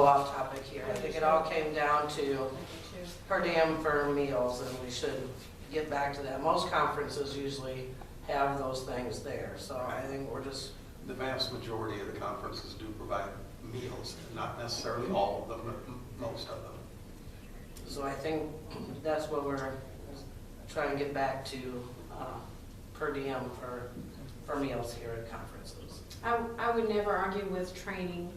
off topic here. I think it all came down to per diem for meals, and we should get back to that. Most conferences usually have those things there, so I think we're just... The vast majority of the conferences do provide meals, not necessarily all of them, but most of them. So I think that's what we're trying to get back to, per diem for meals here at conferences. I would never argue with training.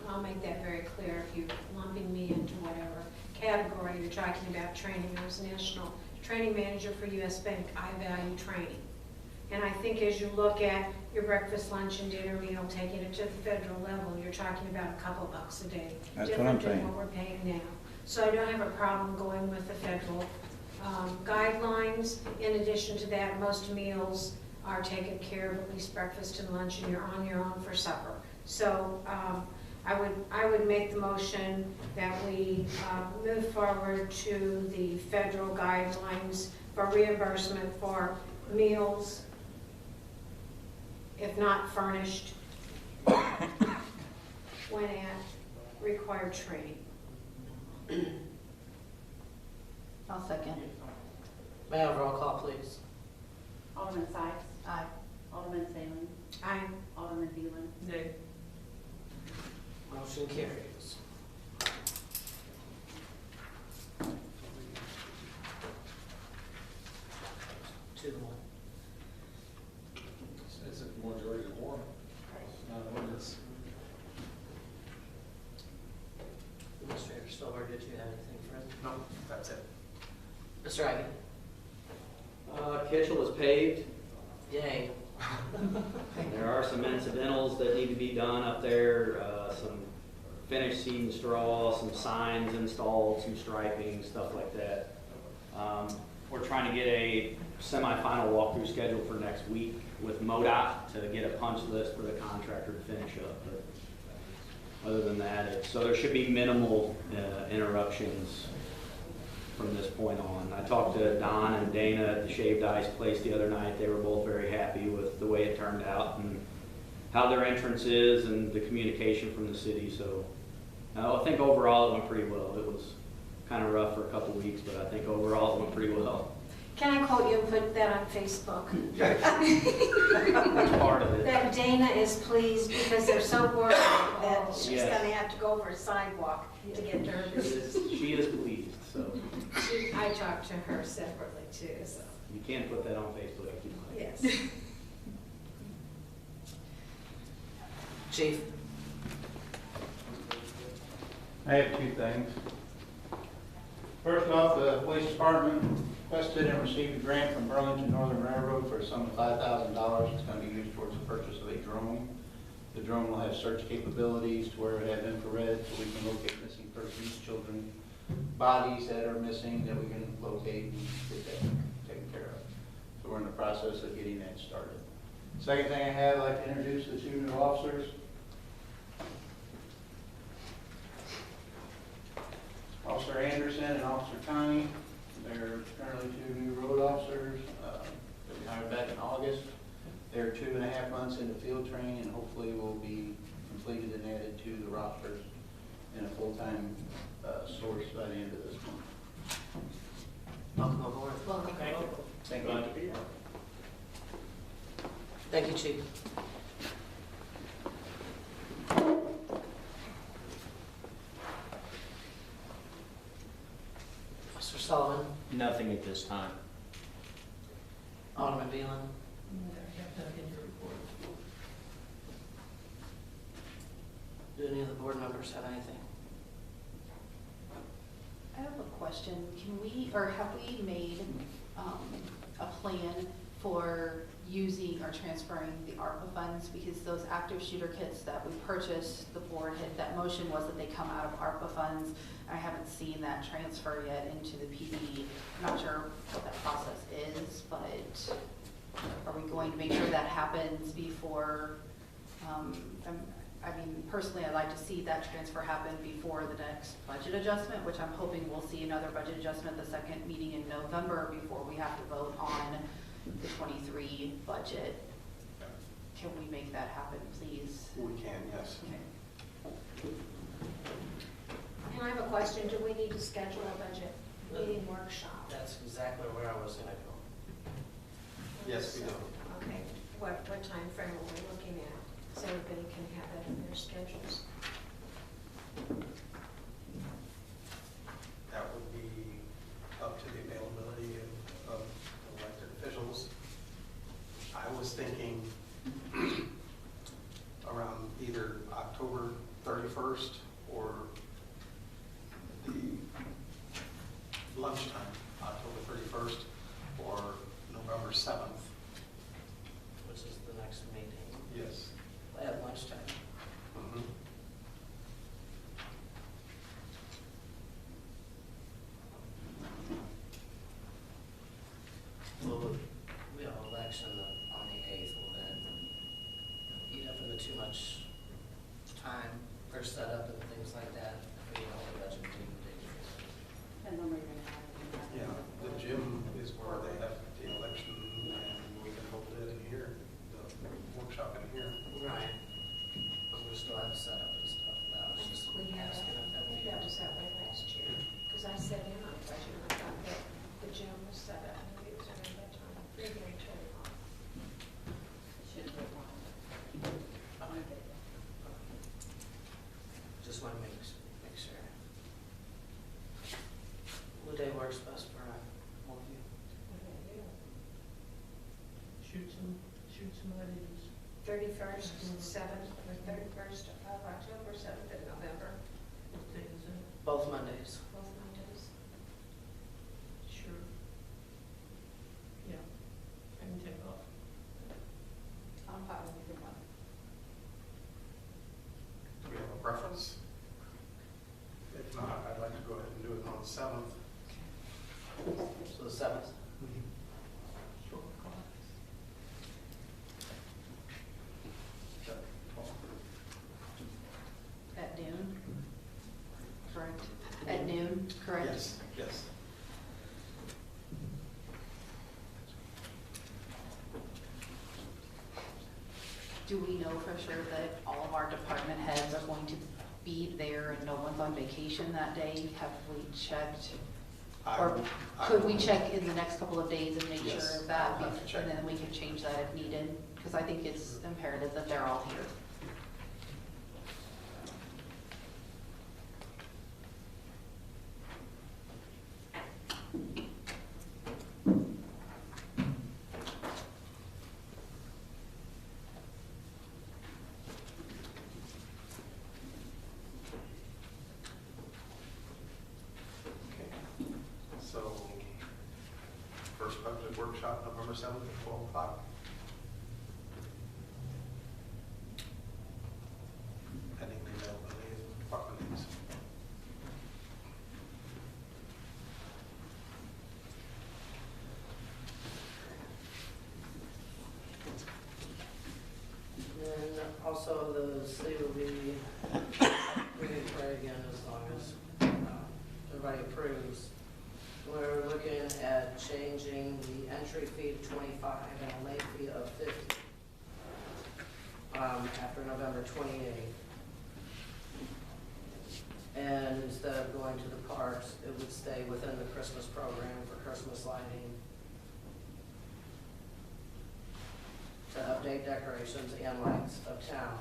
I'll make that very clear. If you're lumping me into whatever category you're talking about training. I was national training manager for US Bank. I value training. And I think as you look at your breakfast, lunch, and dinner meal, taking it to the federal level, you're talking about a couple bucks a day. That's what I'm saying. Different than what we're paying now. So I don't have a problem going with the federal guidelines. In addition to that, most meals are taken care of, at least breakfast and lunch, and you're on your own for supper. So I would make the motion that we move forward to the federal guidelines for reimbursement for meals, if not furnished, when at required training. I'll second. May I have a roll call, please? Alderman Sykes? Aye. Alderman Salem? Aye. Alderman Beelan? Nay. Motion carries. Two to one. It's a majority of one. Not an ordinance. Administrator Stover, did you have anything further? No, that's it. Mr. Ivy? Kitchell is paved. Yay. There are some incidentals that need to be done up there, some finished seed and straw, some signs installed, some striping, stuff like that. We're trying to get a semi-final walkthrough scheduled for next week with MoDOT to get a punch list for the contractor to finish up. But other than that, so there should be minimal interruptions from this point on. I talked to Don and Dana at the Shaved Ice place the other night. They were both very happy with the way it turned out and how their entrance is and the communication from the city. So I think overall it went pretty well. It was kind of rough for a couple weeks, but I think overall it went pretty well. Can I quote you and put that on Facebook? That's part of it. That Dana is pleased because they're so bored that she's Yes. gonna have to go over a sidewalk to get to her business. She is pleased, so I talked to her separately too, so, you can't put that on Facebook if you like. yes. Chief? I have two things. First off, the police department requested and received a grant from Burlington Northern Railroad for a sum of $5,000. It's going to be used towards the purchase of a drone. The drone will have search capabilities to where it has infrared, so we can locate missing persons, children, bodies that are missing that we can locate and get that taken care of. So we're in the process of getting that started. Second thing I have, I'd like to introduce the two new officers. Officer Anderson and Officer Connie. They're currently two new road officers that we hired back in August. They're 2.5 months into field training and hopefully will be completed and added to the rosters in a full-time source by the end of this month. Welcome aboard. Welcome. Thank you. Thank you, Chief. Mr. Sullivan? Nothing at this time. Alderman Beelan? Do any of the board members have anything? I have a question. Can we, or have we made a plan for using or transferring the ARPA funds? Because those active shooter kits that we purchased, the board had, that motion was that they come out of ARPA funds. I haven't seen that transfer yet into the PD. I'm not sure what that process is, but are we going to make sure that happens before, I mean, personally, I'd like to see that transfer happen before the next budget adjustment, which I'm hoping we'll see another budget adjustment at the second meeting in November before we have to vote on the 23 budget. Can we make that happen, please? We can, yes. Okay. I have a question. Do we need to schedule a budget meeting workshop? That's exactly where I was gonna go. Yes, we do. Okay, what time frame are we looking at? So everybody can have that in their schedules. That would be up to the availability of elected officials. I was thinking around either October 31st or the lunchtime, October 31st or November 7th. Which is the next meeting, Yes. at lunchtime. Mhm. Well, we have election on the 8th, will that eat up into too much time for setup and things like that? If we hold a budget meeting date. Depends on where you're gonna have it. Yeah, the gym is where they have the election and we can hold it in here, the workshop in here. Right. But we still have setup and stuff. That was just We had, asking if that I we think that was that way last year, because I said in on budget, I thought that the gym was set up and we was in at that time. They're going to turn it on. Shouldn't take long. Just want to make sure. What day works best for all of you? Shoot some ideas. 31st, 7th, or 31st of October, 7th of November, What day is it? Both Mondays. both Mondays. Sure. Yeah, I can take off. I'm fine with either one. Do we have a preference? If not, I'd like to go ahead and do it on the 7th. So the 7th? Short class. At noon? Correct. At noon, correct? Yes, yes. Do we know for sure that all of our department heads are going to be there and no one's on vacation that day? Have we checked? Or could we check in the next couple of days and make sure Yes, of that? I'll have to check. And then we can change that if needed, because I think it's imperative that they're all here. Okay. So, first budget workshop, November 7th at 12 o'clock. Pending the availability of department heads. And then also the city will be, we can pray again as long as everybody approves. We're looking at changing the entry fee to 25 and a late fee of 50 after November 28th. And instead of going to the parks, it would stay within the Christmas program for Christmas lighting, to update decorations and lights of town.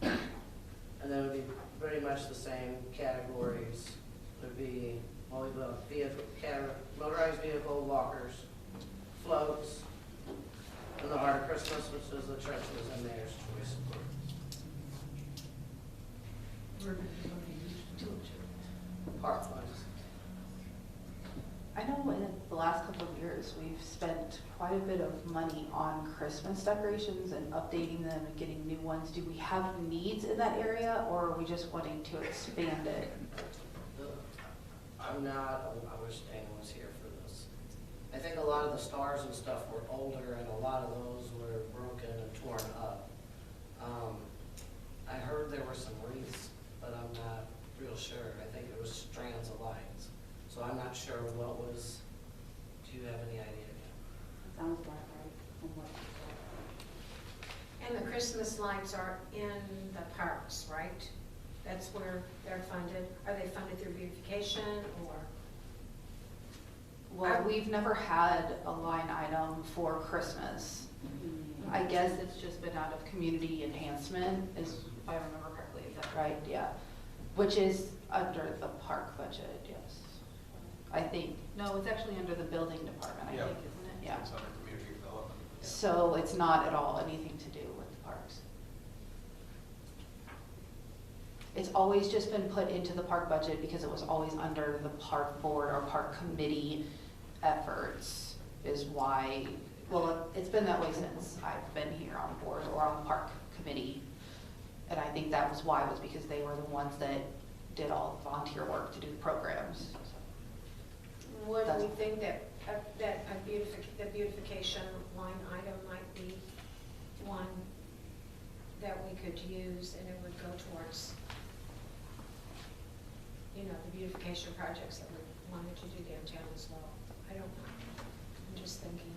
And then it would be pretty much the same categories. There'd be, well, we've got motorized vehicle, walkers, floats, and the Heart of Christmas, which is the church's and mayor's choice. Where did you want to use it? Park funds. I know in the last couple of years, we've spent quite a bit of money on Christmas decorations and updating them and getting new ones. Do we have needs in that area, or are we just wanting to expand it? I'm not, I wish Dana was here for this. I think a lot of the stars and stuff were older, and a lot of those were broken and torn up. I heard there were some wreaths, but I'm not real sure. I think it was strands of lights. So I'm not sure what was, do you have any idea? It sounds about right from what you said. And the Christmas lights are in the parks, right? That's where they're funded. Are they funded situation, or? Well, we've never had a line item for Christmas. I guess it's just been out of community enhancement, if I remember correctly, is that right? Yeah. Which is under the park budget, yes. I think, no, it's actually under the building department, I Yeah. think, isn't it? Yeah. It's under community development. So it's not at all anything to do with the parks. It's always just been put into the park budget because it was always under the park board or park committee efforts is why, well, it's been that way since I've been here on board or on the park committee. And I think that was why, was because they were the ones that did all the volunteer work to do the programs. Would That's- we think that, the beautification line item might be one that we could use, and it would go towards, you know, the beautification projects that we wanted to do downtown as well? I don't know, I'm just thinking.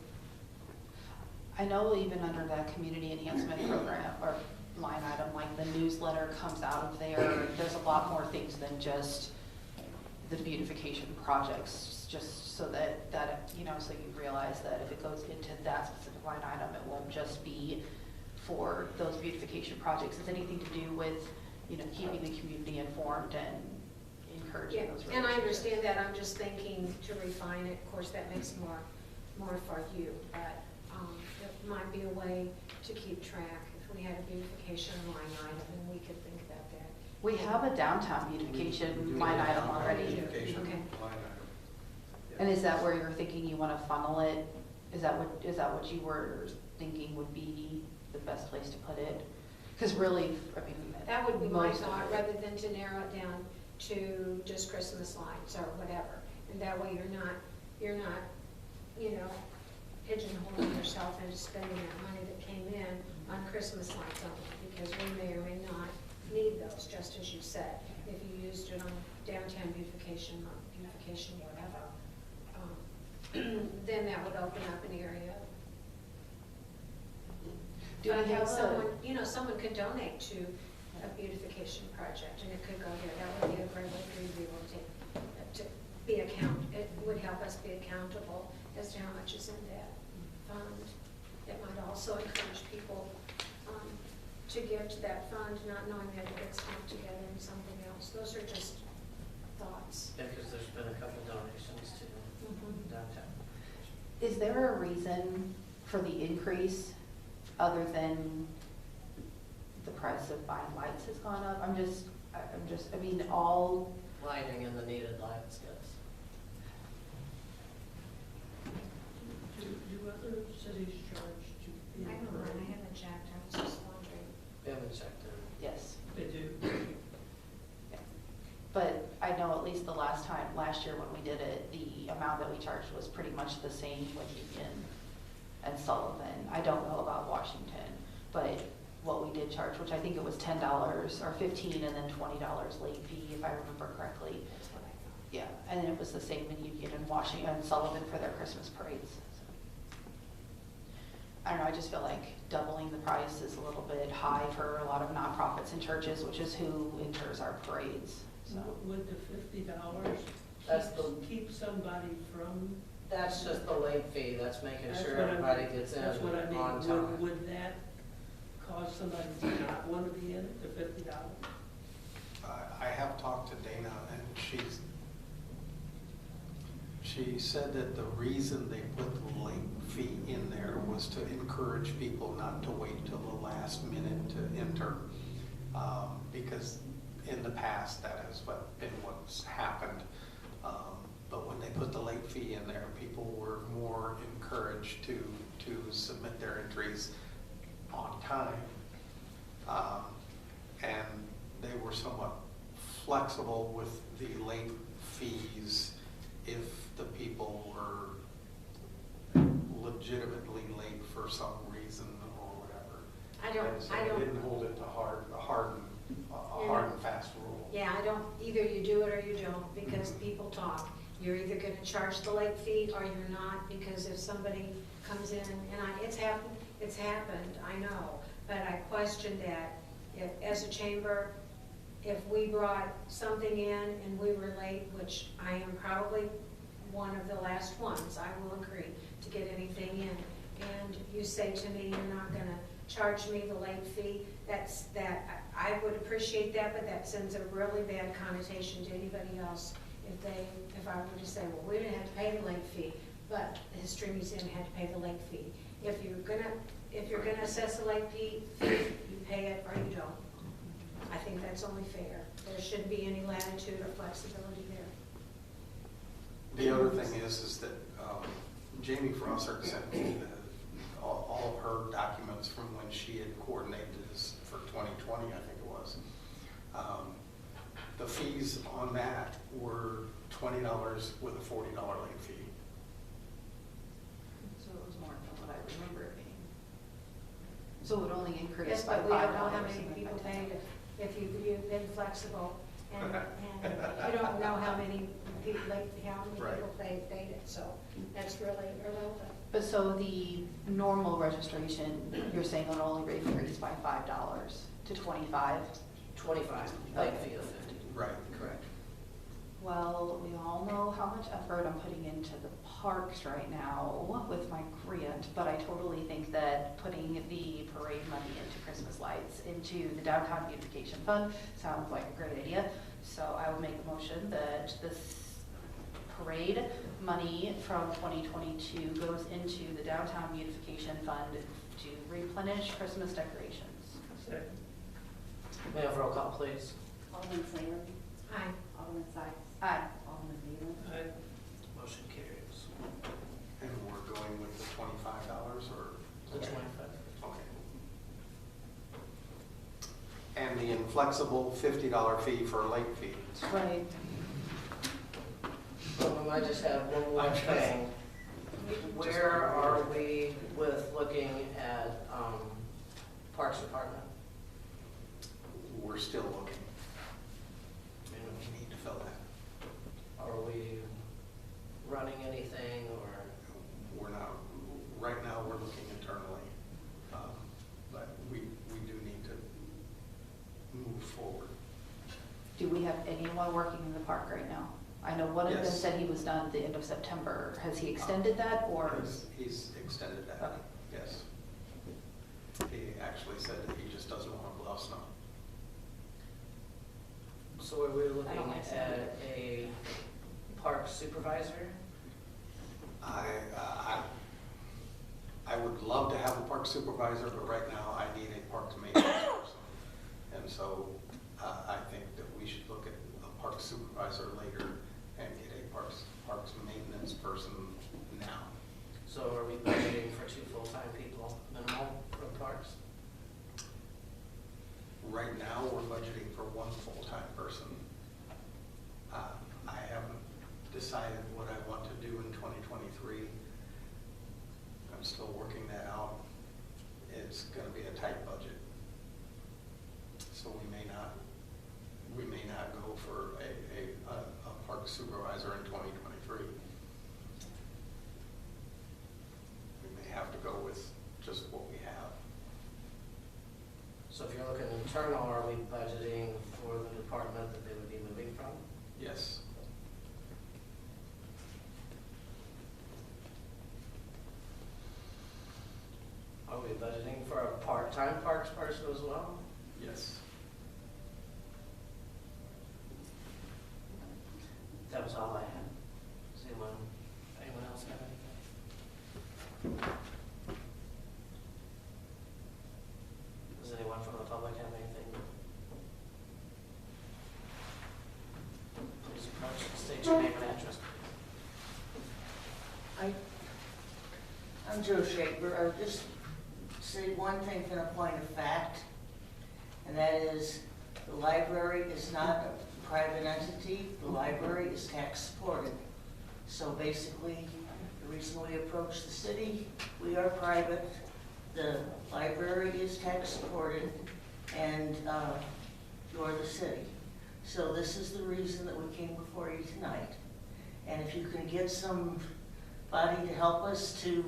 I know even under that community enhancement program or line item, like the newsletter comes out of there, there's a lot more things than just the beautification projects, just so that, you know, so you realize that if it goes into that specific line item, it won't just be for those beautification projects. It's anything to do with, you know, keeping the community informed and encouraging Yeah, those relationships. and I understand that, I'm just thinking to refine it, of course, that makes more for you, but it might be a way to keep track if we had a beautification line item, and we could think about that. We have a downtown beautification line item already. Beautification Okay. line item. And is that where you're thinking you want to funnel it? Is that what you were thinking would be the best place to put it? Because really, I mean. That would be my most of thought, it- rather than to narrow it down to just Christmas lights or whatever. And that way you're not, you know, pigeonholing yourself into spending that money that came in on Christmas lights only, because we may or may not need those, just as you said. If you used it on downtown beautification, whatever, then that would open up an area. Do we But have someone, you know, someone could donate to a beautification project, and it could go there. That would be a great way for you to be able to be it would help us be accountable as to how much is in that fund. It might also encourage people to give to that fund, not knowing that it gets lumped together in something else. Those are just thoughts. Yeah, because there's been a couple donations to downtown. Is there a reason for the increase other than the price of buying lights has gone up? I mean, all, Lighting and the needed lights, yes. Do other cities charge to? I don't know, I haven't checked, I was just wondering. We haven't checked in. yes. They do. But I know at least last year when we did it, the amount that we charged was pretty much the same with Union and Sullivan. I don't know about Washington, but what we did charge, which I think it was $10 or $15 and then $20 late fee, if I remember correctly. That's what I thought. Yeah, and it was the same in Union and Washington and Sullivan for their Christmas parades. I don't know, I just feel like doubling the price is a little bit high for a lot of nonprofits and churches, which is who enters our parades, so. Would the $50 That's the- keep somebody from? That's just the late fee, that's making That's sure what I everybody mean. gets in That's what I mean. on time. Would that cause somebody to not want to be in it, the $50? I have talked to Dana, and she said that the reason they put the late fee in there was to encourage people not to wait till the last minute to enter. Because in the past, that has been what's happened. But when they put the late fee in there, people were more encouraged to submit their entries on time. And they were somewhat flexible with the late fees if the people were legitimately late for some reason or whatever. And so they didn't hold it to a hard and fast rule. Yeah, either you do it or you don't, because people talk. You're either gonna charge the late fee or you're not, because if somebody comes in, and it's happened, I know, but I question that if, as a chamber, if we brought something in and we were late, which I am probably one of the last ones, I will agree, to get anything in, and you say to me, you're not gonna charge me the late fee, I would appreciate that, but that sends a really bad connotation to anybody else. If I were to say, well, we didn't have to pay the late fee, but the History Museum had to pay the late fee. If you're gonna assess a late fee, you pay it or you don't. I think that's only fair. There shouldn't be any latitude or flexibility there. The other thing is that Jamie Frosser sent me all of her documents from when she had coordinated this for 2020, I think it was. The fees on that were $20 with a $40 late fee. So it was more than what I remember it being. So it would only increase Yes, by $5. but we don't know how many and then by people 10. paid it, if you've been flexible, and you don't know how many people Right. paid it, so that's really irrelevant. But so the normal registration, you're saying would only increase by $5 to 25? 25, late fee of 50. Right. Correct. Well, we all know how much effort I'm putting into the parks right now with my grant, but I totally think that putting the parade money into Christmas lights into the downtown beautification fund sounds like a great idea. So I would make a motion that this parade money from 2022 goes into the downtown beautification fund to replenish Christmas decorations. May I have roll call, please? Alderman Clair, Aye. Alderman Sykes, Aye. Alderman Wheeler. Motion carries. And we're going with the $25 or? The 25. Okay. And the inflexible $50 fee for a late fee. Right. Well, I just have one more thing. Where are we with looking at Parks Department? We're still looking. And we need to fill that. Are we running anything, or? We're not, right now, we're looking internally. But we do need to move forward. Do we have anyone working in the park right now? I know one of them Yes. said he was done at the end of September. Has he extended that or? He's extended that, Okay. yes. He actually said that he just doesn't want to plow snow. So are we I don't looking like at a park supervisor? I would love to have a park supervisor, but right now I need a parks maintenance person. And so I think that we should look at a park supervisor later and get a parks maintenance person now. So are we budgeting for 2 full-time people minimal for parks? Right now, we're budgeting for 1 full-time person. I haven't decided what I want to do in 2023. I'm still working that out. It's going to be a tight budget. So we may not go for a park supervisor in 2023. We may have to go with just what we have. So if you're looking internal, are we budgeting for the department that they would be moving from? Yes. Are we budgeting for a part-time parks person as well? Yes. That was all I had. Does anyone else have anything? Does anyone from the public have anything? Please approach, state your name and address. I'm Joe Shaper. I would just say one thing from a point of fact, and that is the library is not a private entity. The library is tax supported. So basically, the reason we approach the city, we are private. The library is tax supported, and you're the city. So this is the reason that we came before you tonight. And if you can get somebody to help us to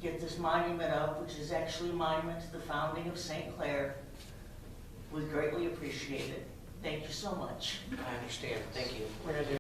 get this monument up, which is actually a monument to the founding of St. Clair, we greatly appreciate it. Thank you so much. I understand, thank you. We're gonna do